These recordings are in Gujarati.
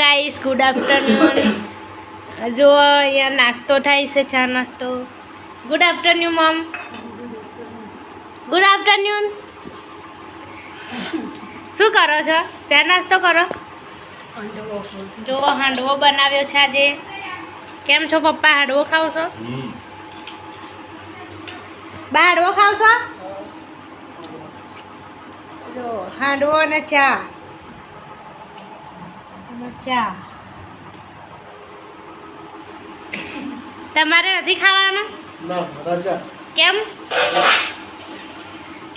Guys good afternoon. જો અહીંયા નાસ્તો થાય છે, ચા નાસ્તો. ગુડ આફ્ટરનૂન મમ. Good afternoon. શું કરો છો? ચા નાસ્તો કરો. જો હાંડવો બનાવ્યો છે આજે. કેમ છો પપ્પા? હાંડવો ખાવ છો? બા હાંડવો ખાવ છો? જો હાંડવો અને ચા. ચા તમારે નથી ખાવાનું? ના, રાજા. કેમ?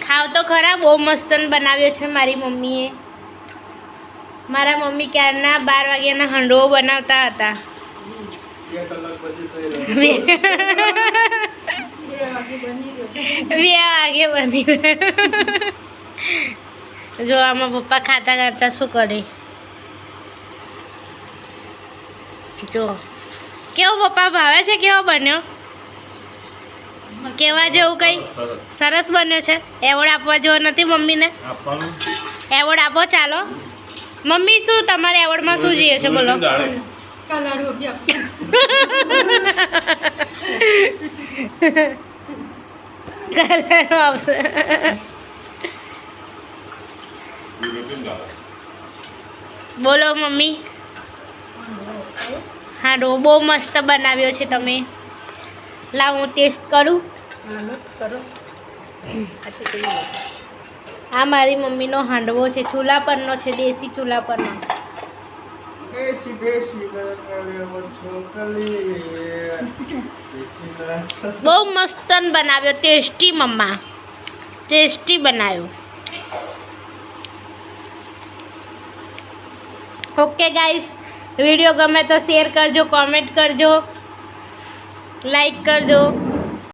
ખાવ તો ખરા. બહુ મસ્ત બનાવ્યો છે મારી મમ્મીએ. મારા મમ્મી ક્યારના 12 વાગ્યાના હાંડવો બનાવતા હતા. 2 કલાક પછી થઈ 2 વાગે બની જો આમાં પપ્પા ખાતા ખાતા શું કરે જો. કેવો પપ્પા ભાવે છે? કેવો બન્યો? કેવા જેવું કઈ સરસ બન્યો છે. એવોર્ડ આપવા જેવો નથી મમ્મીને? એવોર્ડ આપો ચાલો. મમ્મી શું તમારે એવોર્ડમાં શું જોઈએ છે બોલો? કલર આવશે. બોલો મમ્મી. હાંડવો બહુ મસ્ત બનાવ્યો છે તમે. લાવ હું ટેસ્ટ કરું. આ મારી મમ્મીનો હાંડવો છે. ચૂલા પરનો છે, દેશી ચૂલા પરનો. બહુ મસ્ત બનાવ્યો. ટેસ્ટી મમ્મા, ટેસ્ટી બનાવ્યો. ઓકે ગાઈસ, વિડીયો ગમે તો શેર કરજો, કોમેન્ટ કરજો, લાઈક કરજો.